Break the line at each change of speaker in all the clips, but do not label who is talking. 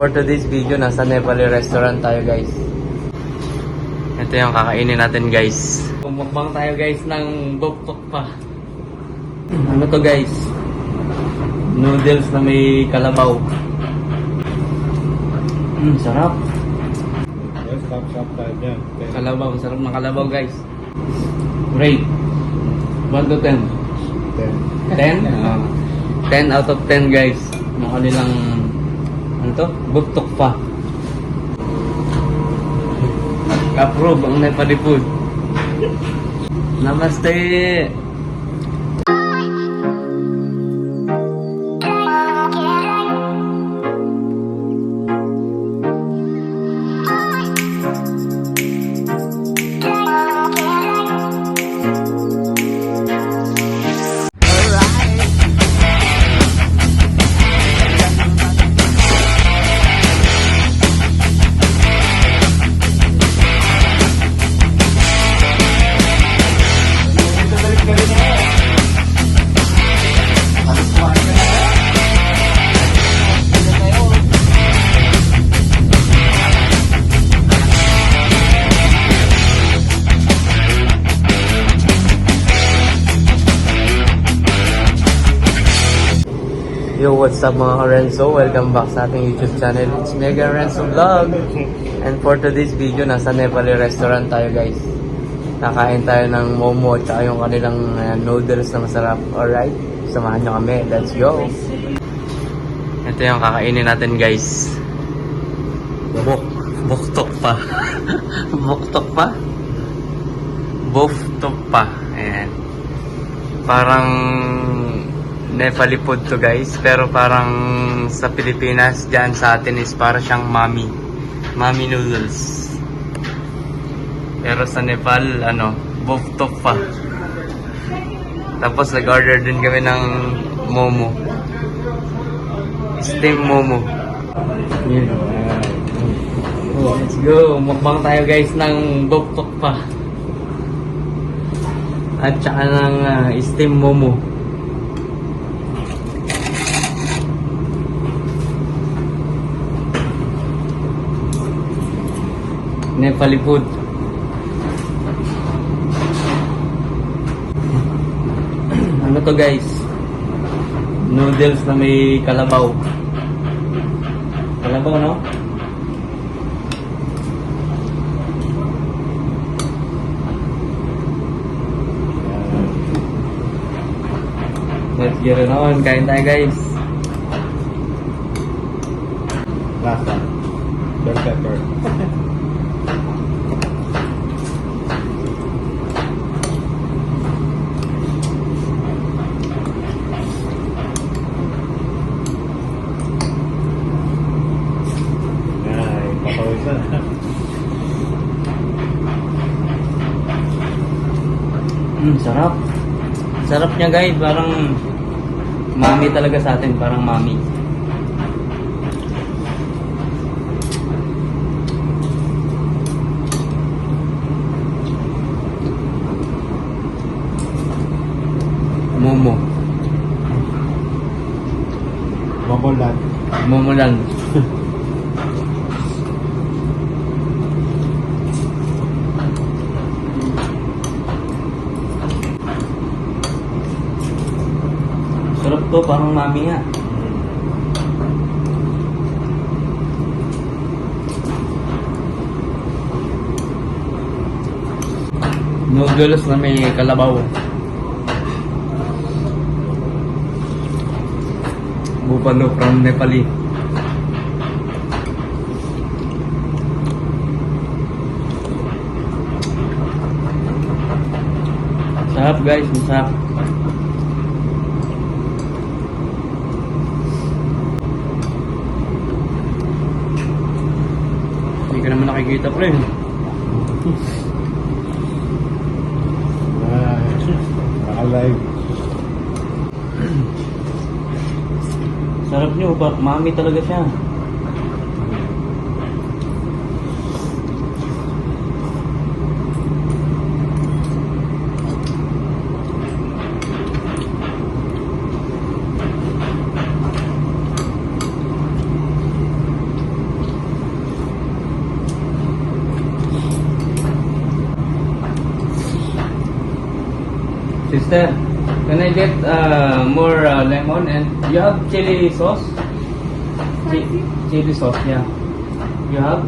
For today's video, nasa Nepali restaurant tayo guys. Ito yung kakainin natin guys. Mukbang tayo guys ng boktok pa. Ano to guys? Noodles na may kalabaw. Sarap.
Stop tayo dyan.
Kalabaw, sarap ng kalabaw guys. Rate 1 to 10. 10? 10 out of 10 guys. Ng kanilang ano to? Buktok pa. Approve ang Nepali food. Namaste! Yo, what's up mga ka-Renzo? Welcome back sa ating YouTube channel. It's Mega Renzo Vlog. And for today's video, nasa Nepali restaurant tayo guys. Nakain tayo ng momo at saka yung kanilang noodles na masarap. Alright, samahan nyo kami. Let's go! Ito yung kakainin natin guys. Boktok pa. Boktok pa? Boktok pa. Ayan. Parang Nepali food to guys, pero parang sa Pilipinas dyan sa atin is para siyang mami noodles, pero sa Nepal boktok pa. Tapos nag-order din kami ng momo, steam momo. Let's go, mukbang tayo guys ng boktok pa at saka ng steam momo. Nepali food. Ano to guys? Noodles na may kalabaw. Kalabaw, no? Let's get it on. Kain tayo guys.
Last time. Bell pepper.
Sarap. Sarap niya guys, parang mami talaga sa atin, parang mami. Momo.
Momolan.
Momolan. Sarap to, parang mami nga. Noodles na may kalabaw. Buffalo from Nepali. Sarap guys, masarap. Hindi ka naman nakikita pre.
Naka-live.
Sarap nyo, mami talaga siya. Sister, can I get more lemon and you have chili sauce? Chili sauce, yeah. You have?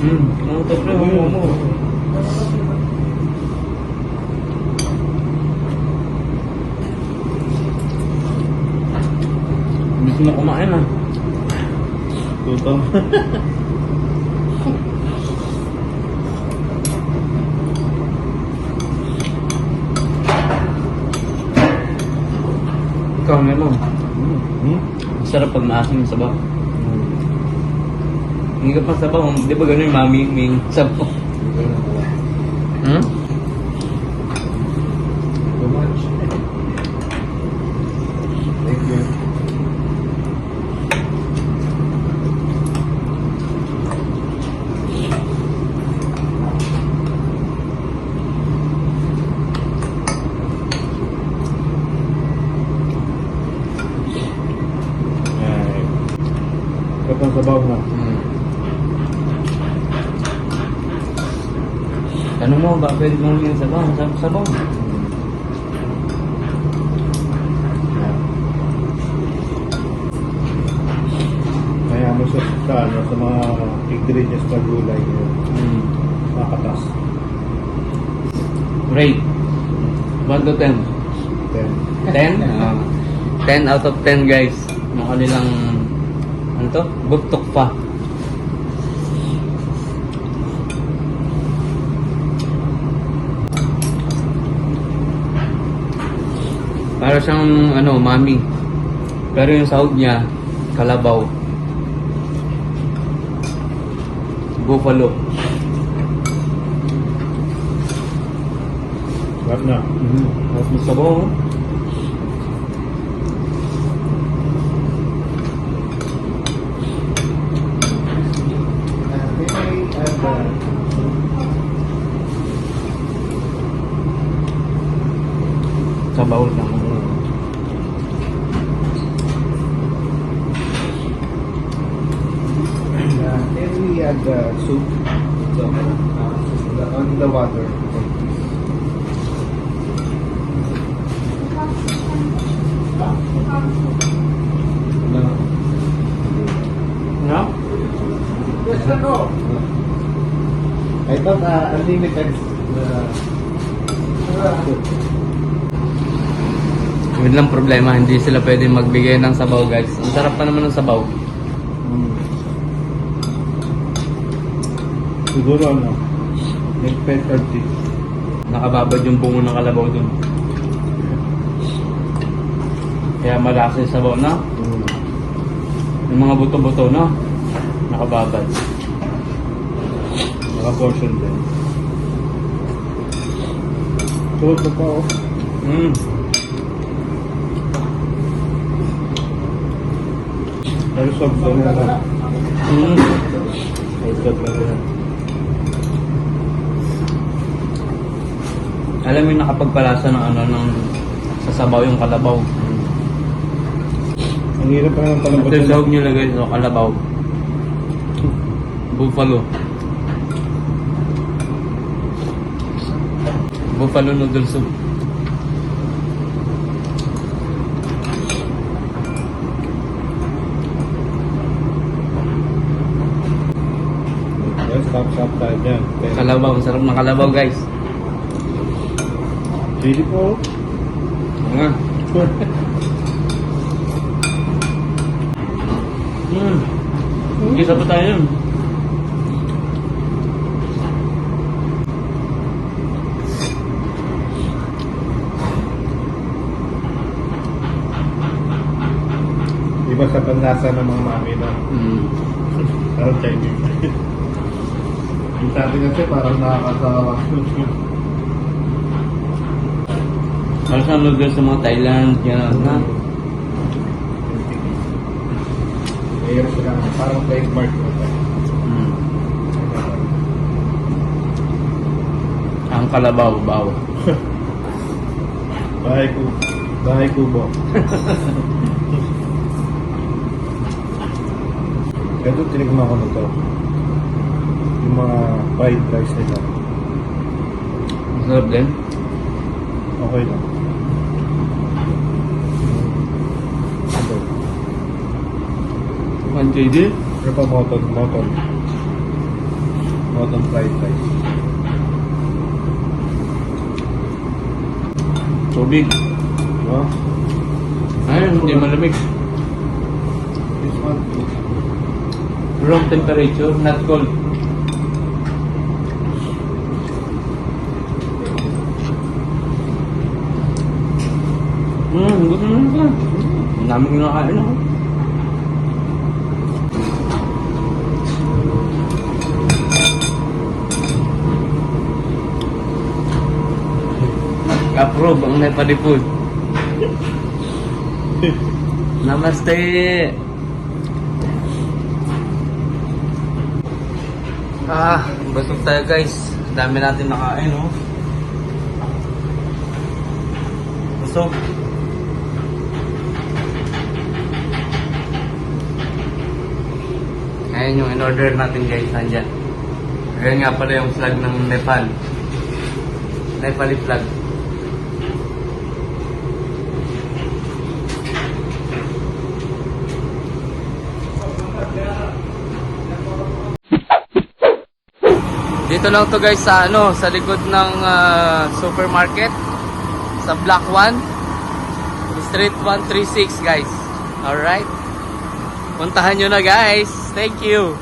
Ang tagal ng momo. Gusto na kumain ah.
Tutong.
Ikaw naman.
Hmm?
Masarap pag maasim yung sabaw. Hindi ka pa sabaw. Di ba ganun yung mami yung sabaw? Hmm?
Too much. Thank you. Ay. Kapag sabaw na.
Ano mo ba? Pwede mong yung sabaw. Sabaw.
Kaya mo sa mga ingredients na gulay. Makatas.
Rate. 1 to 10.
10.
10? 10 out of 10 guys. Yung kanilang ano to? Buktok pa. Para siyang ano, mami. Pero yung sahog niya, kalabaw. Buffalo.
Sarap na.
Tapos may sabaw. Oh. Sabaw lang.
Then we add soup on the water.
No?
Yes, no. I thought unlimited.
Yun lang problema, hindi sila pwede magbigay ng sabaw guys. Ang sarap pa naman ng sabaw.
Siguro ano, make pepper tea.
Nakababad yung bungo ng kalabaw dun. Kaya malasa yung sabaw na. Yung mga buto-buto na. Nakababad.
Naka-portion din. Tulad na pa oh. Pero soft na lang. Soft na lang.
Alam mo yung nakapagpalasa ng ano, ng sasabaw yung kalabaw.
Ang hirap pa naman pala
Ito yung sahog nyo lagay sa kalabaw. Buffalo. Buffalo noodle soup.
Yes, stop tayo dyan.
Kalabaw, sarap ng kalabaw guys.
Chili po.
Nga. Isa pa tayo yun.
Iba sa panlasa ng mga mami na parang Chinese. Yung sa atin kasi parang nakakasawa.
Para sa noodles sa mga Thailand, gano'n na.
Mayroon silang parang trademark mo tayo.
Ang kalabaw, baw.
Bahay kubo. Ito, tinignan ko na ito. yung mga fried rice nila.
Masarap din.
Okay lang. Ito.
1 KD?
Ano pa moton fried rice.
Tubig.
Diba?
Ayun, hindi malamig.
This one.
Room temperature, not cold. Gusto naman ka. Ang dami kinakain ako. Approve ang Nepali food. Namaste! Busog tayo guys. Dami natin nakain, oh. Busog. Ayan yung in-order natin guys, nandyan. Ayan nga pala yung flag ng Nepal. Nepali flag. Dito lang to guys sa sa likod ng supermarket sa Block 1 Street 136 guys. Alright. Puntahan nyo na guys. Thank you.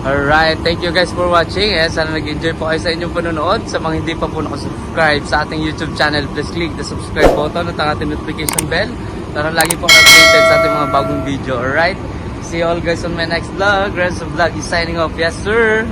Alright, thank you guys for watching. Sana nag-enjoy po kayo sa inyong panonood. Sa mga hindi pa po nakasubscribe sa ating YouTube channel, please click the subscribe button at ang ating notification bell para lagi pong updated sa ating mga bagong video. Alright, see you all guys on my next vlog. Renzo Vlog is signing off. Yes sir!